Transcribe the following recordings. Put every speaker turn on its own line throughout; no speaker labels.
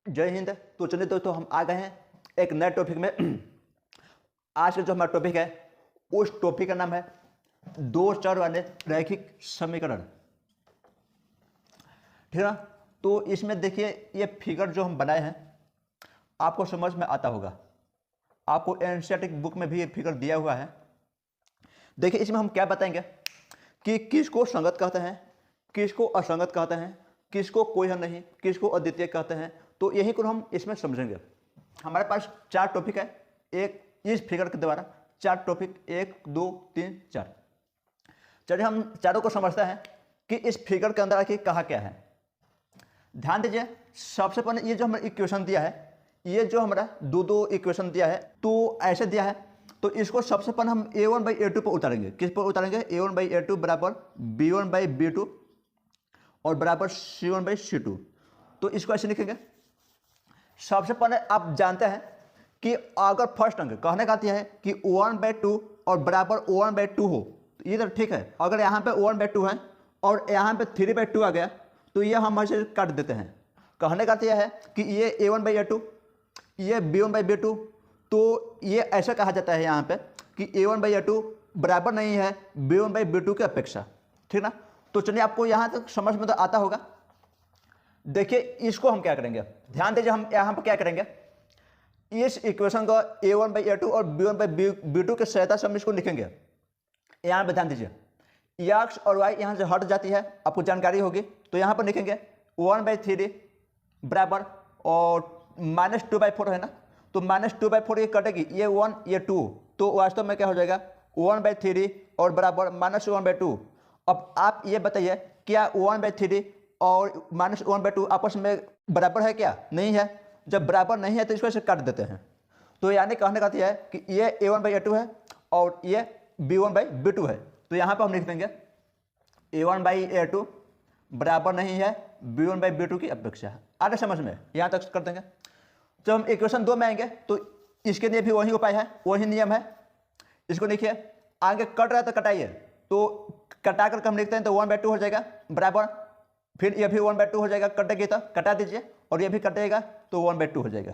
जय हिंद। तो चलिए दोस्तों, हम आ गए हैं एक नए टॉपिक में। आज का जो हमारा टॉपिक है उस टॉपिक का नाम है दो चर वाले रैखिक समीकरण। ठीक है ना। तो इसमें देखिए, ये फिगर जो हम बनाए हैं आपको समझ में आता होगा। आपको एनसीईआरटी बुक में भी ये फिगर दिया हुआ है। देखिए, इसमें हम क्या बताएंगे कि किसको संगत कहते हैं, किसको असंगत कहते हैं, किसको कोई है नहीं, किसको अद्वितीय कहते हैं। तो यही को हम इसमें समझेंगे। हमारे पास 4 टॉपिक है एक इस फिगर के द्वारा। 4 टॉपिक, 1 2 3 4। चलिए हम चारों को समझते हैं कि इस फिगर के अंदर आखिर कहा क्या है। ध्यान दीजिए, सबसे पहले ये जो हमें इक्वेशन दिया है, ये जो हमारा दो इक्वेशन दिया है, तो ऐसे दिया है। तो इसको सबसे पहले हम a1/a2 पर उतारेंगे। किस पर उतारेंगे? a1/a2 बराबर b1/b2 और बराबर c1/c2। तो इसको ऐसे लिखेंगे। सबसे पहले आप जानते हैं कि अगर फर्स्ट अंक कहने का है कि 1/2 और बराबर 1/2 हो तो ये तो ठीक है। अगर यहाँ पे 1/2 है और यहाँ पे 3/2 आ गया तो ये हम ऐसे काट देते हैं। कहने का यह है कि ये a1/a2, ये b1/b2, तो ये ऐसा कहा जाता है यहाँ पे कि a1/a2 बराबर नहीं है b1/b2 की अपेक्षा। ठीक ना। तो चलिए, आपको यहाँ तक समझ में तो आता होगा। देखिए, इसको हम क्या करेंगे, ध्यान दीजिए, हम यहाँ पर क्या करेंगे, इस इक्वेशन को a1/a2 और b1/b2 के सहायता से हम इसको लिखेंगे। यहाँ पर ध्यान दीजिए, x और y यहाँ से हट जाती है, आपको जानकारी होगी। तो यहाँ पर लिखेंगे 1/3 बराबर और -2/4 है ना। तो -2/4 ये कटेगी, ये 1 ये 2, तो वास्तव में क्या हो जाएगा 1/3 और बराबर -1/2। अब आप ये बताइए, क्या 1/3 और -1/2 आपस में बराबर है? क्या नहीं है। जब बराबर नहीं है तो इसको ऐसे काट देते हैं। तो यानी कहने का यह है कि ये a1/a2 है और ये b1/b2 है। तो यहाँ पर हम लिख देंगे a1/a2 बराबर नहीं है b1/b2 की अपेक्षा है। आगे समझ में यहाँ तक कर देंगे। जब हम इक्वेशन 2 में आएंगे तो इसके लिए भी वही उपाय है, वही नियम है। इसको देखिए, आगे कट रहा है तो कटाइए, तो कटा करके हम लिखते हैं तो 1/2 हो जाएगा बराबर, फिर ये भी 1/2 हो जाएगा, कटेगी तो कटा दीजिए, और ये भी कटेगा तो 1/2 हो जाएगा।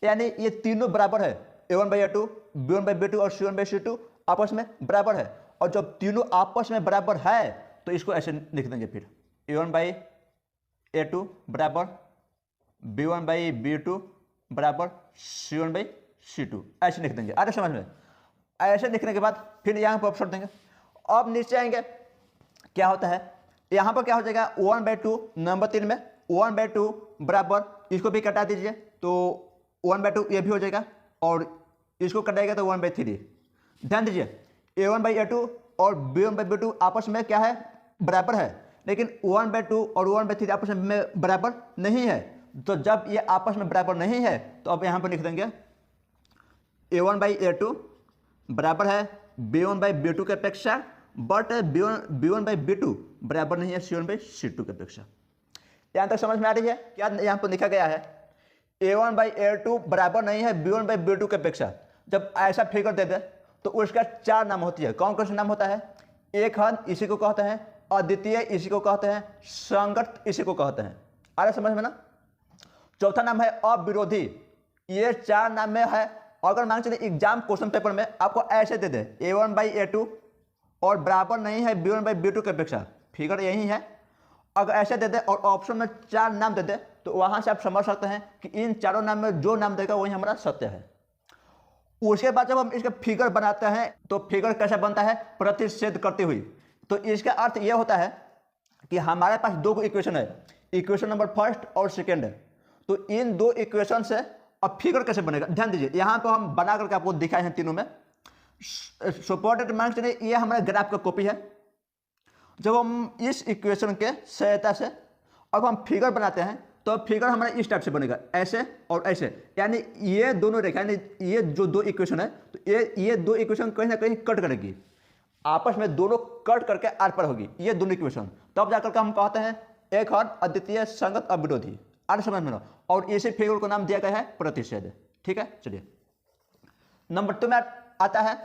यानी ये तीनों बराबर है, a1/a2, b1/b2 और c1/c2 आपस में बराबर है। और जब तीनों आपस में बराबर है तो इसको ऐसे लिख देंगे, फिर a1/a2 बराबर b1/b2 बराबर c1/c2 ऐसे लिख देंगे। आगे समझ में। ऐसे लिखने के बाद फिर यहाँ पर छोड़ देंगे। अब नीचे आएंगे, क्या होता है यहाँ पर, क्या हो जाएगा 1/2 नंबर 3 में 1/2 बराबर, इसको भी कटा दीजिए तो 1/2 ये भी हो जाएगा, और इसको कटाएगा तो 1/3। ध्यान दीजिए, a1/a2 और b1/b2 आपस में क्या है, बराबर है, लेकिन 1/2 और 1/3 आपस में बराबर नहीं है। तो जब ये आपस में बराबर नहीं है तो अब यहाँ पर लिख देंगे a1/a2 बराबर है b1/b2 की अपेक्षा, बट b1/b2 बराबर नहीं है c1/c2 की अपेक्षा। यहाँ तक समझ में आ रही है? क्या यहाँ पर लिखा गया है a1/a2 बराबर नहीं है b1/b2 की अपेक्षा। जब ऐसा फिगर दे दे तो उसका 4 नाम होती है। कौन कौन सा नाम होता है? एक हद इसी को कहते हैं, अद्वितीय इसी को कहते हैं, संगत इसी को कहते हैं। आ रहा समझ में ना। चौथा नाम है अविरोधी। ये 4 नाम में है। अगर मान चलिए एग्जाम क्वेश्चन पेपर में आपको ऐसे दे दे a1/a2 और बराबर नहीं है b1/b2 की अपेक्षा, फिगर यही है, अगर ऐसे दे दे और ऑप्शन में 4 नाम दे दे तो वहां से आप समझ सकते हैं कि इन चारों नाम में जो नाम देगा वही हमारा सत्य है। उसके बाद जब हम इसका फिगर बनाते हैं तो फिगर कैसा बनता है, प्रतिच्छेद करती हुई। तो इसका अर्थ यह होता है कि हमारे पास 2 इक्वेशन है, इक्वेशन नंबर फर्स्ट और सेकेंड है। तो इन 2 इक्वेशन से अब फिगर कैसे बनेगा, ध्यान दीजिए, यहाँ पर हम बना करके आपको दिखाए हैं तीनों में। सपोर्टेड मार्क्स ने ये हमारे ग्राफ का कॉपी है। जब हम इस इक्वेशन के सहायता से अब हम फिगर बनाते हैं तो फिगर हमारा इस टाइप से बनेगा, ऐसे और ऐसे। यानी ये दोनों रेखा, यानी ये जो 2 इक्वेशन है तो ये 2 इक्वेशन कहीं ना कहीं कट करेगी, आपस में दोनों कट करके आर पर होगी ये दोनों इक्वेशन। तब जाकर के हम कहते हैं एक हद, अद्वितीय, संगत, अविरोधी। आर समझ में लो। और इसी फिगर को नाम दिया गया है प्रतिच्छेद। ठीक है। चलिए, नंबर 2 में आता है,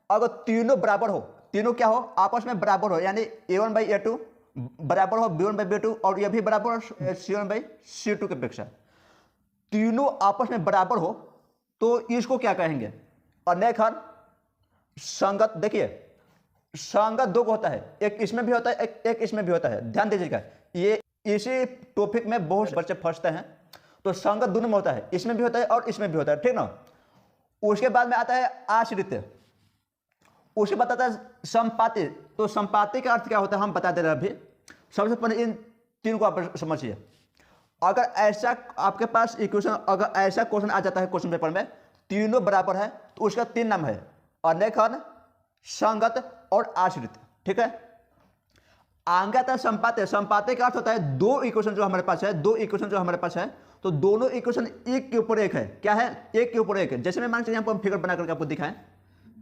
अगर तीनों बराबर हो, तीनों क्या हो, आपस में बराबर हो, यानी a1/a2 बराबर हो b1/b2 और ये भी बराबर c1/c2 की अपेक्षा। तीनों आपस में बराबर हो तो इसको क्या कहेंगे? अनेखन संगत। देखिए संगत दो को होता है, एक इसमें भी होता है, एक इसमें भी होता है। ध्यान दीजिएगा, ये इसी टॉपिक में बहुत बच्चे फंसते हैं। तो संगत दोनों में होता है, इसमें भी होता है और इसमें भी होता है, ठीक ना। उसके बाद में आता है आश्रित, उसके बाद आता है संपाति। तो संपाति का अर्थ क्या होता है हम बता दे रहे हैं अभी। सबसे पहले इन तीन को आप समझिए। अगर ऐसा आपके पास इक्वेशन, अगर ऐसा क्वेश्चन आ जाता है क्वेश्चन पेपर में, तीनों बराबर है, तो उसका तीन नाम है, अनेखन, संगत और आश्रित, ठीक है। आगे आता है संपाति। संपाति का अर्थ होता है दो इक्वेशन जो हमारे पास है, दो इक्वेशन जो हमारे पास है, तो दोनों इक्वेशन एक के ऊपर एक है। क्या है? एक के ऊपर एक है। जैसे मैं मान लीजिए यहाँ पर हम फिगर बना करके आपको दिखाएं,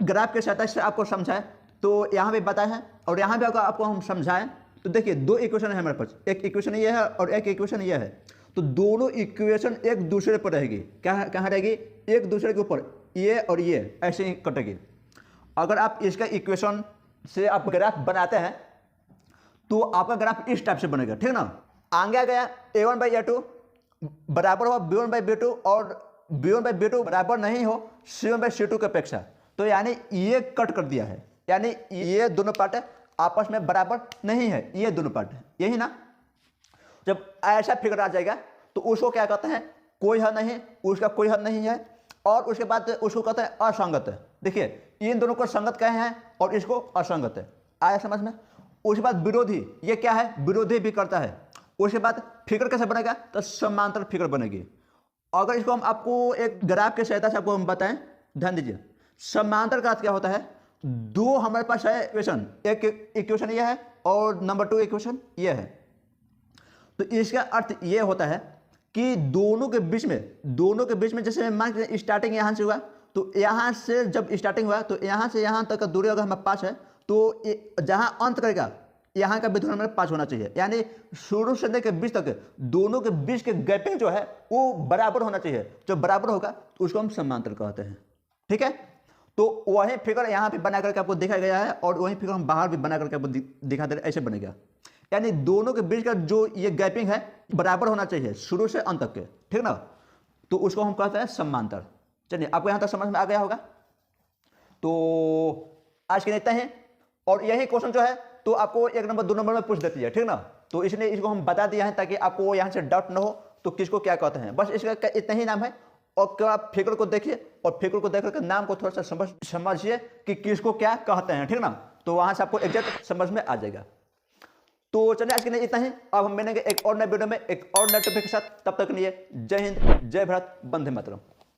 ग्राफ के सहायता से आपको समझाएं, तो यहाँ भी बताए हैं और यहाँ भी अगर आपको हम समझाएं तो देखिए दो इक्वेशन है हमारे पास, एक इक्वेशन ये है और एक इक्वेशन ये है। तो दोनों इक्वेशन एक दूसरे पर रहेगी। कहाँ रहेगी? एक दूसरे के ऊपर, ये और ये ऐसे ही कटेगी। अगर आप इसका इक्वेशन से आप ग्राफ बनाते हैं तो आपका ग्राफ इस टाइप से बनेगा, ठीक ना। आगे आ गया a1/a2 बराबर हो b1/b2 और b1/b2 बराबर नहीं हो c1/c2 की अपेक्षा। तो यानी ये कट कर दिया है, यानी ये दोनों पार्ट आपस में बराबर नहीं है, ये दोनों पार्ट है, यही ना। जब ऐसा फिगर आ जाएगा तो उसको क्या कहते हैं? कोई हद नहीं, उसका कोई हद नहीं है। और उसके बाद उसको कहते हैं असंगत है। देखिए इन दोनों को संगत कहे हैं और इसको असंगत है। आया समझ में? उसके बाद विरोधी, ये क्या है? विरोधी भी करता है। उसके बाद फिगर कैसे बनेगा? तो समांतर फिगर बनेगी। अगर इसको हम आपको एक ग्राफ के सहायता से आपको हम बताएं, ध्यान दीजिए। समांतर का अर्थ क्या होता है? दो हमारे पास है इक्वेशन, एक इक्वेशन ये है और नंबर 2 इक्वेशन ये है। तो इसका अर्थ ये होता है कि दोनों के बीच में जैसे मान लीजिए स्टार्टिंग यहाँ से हुआ, तो यहाँ से जब स्टार्टिंग हुआ तो यहाँ से यहाँ तक का दूरी अगर हमारे पास है, तो जहाँ अंत करेगा यहाँ का भी दूरी हमारे पास होना चाहिए। यानी शुरू से लेकर बीच तक दोनों के बीच के गैपिंग जो है वो बराबर होना चाहिए। जो बराबर होगा तो उसको हम समांतर कहते हैं, ठीक है। तो वही फिगर यहाँ पे बना करके आपको दिखाया गया है और वही फिगर हम बाहर भी बना करके आपको दिखा दे रहे, ऐसे बनेगा। यानी दोनों के बीच का जो ये गैपिंग है बराबर होना चाहिए शुरू से अंत तक के, ठीक ना। तो उसको हम कहते हैं समांतर। चलिए आपको यहाँ तक समझ में आ गया होगा। तो आज के लिए इतना ही। और यही क्वेश्चन जो है तो आपको 1 नंबर 2 नंबर में पूछ देती है, ठीक ना। तो इसलिए इसको हम बता दिया है ताकि आपको यहाँ से डाउट ना हो तो किसको क्या कहते हैं। बस इसका इतना ही नाम है। और आप फिगर को देखिए और फिगर को देख करके नाम को थोड़ा सा समझिए कि किसको क्या कहते हैं, ठीक ना। तो वहां से आपको एग्जैक्ट समझ में आ जाएगा। तो चलिए आज के लिए इतना ही। अब हम मिलेंगे एक और नए वीडियो में एक और नए टॉपिक के साथ। तब तक के लिए जय हिंद, जय भारत, वंदे मातरम।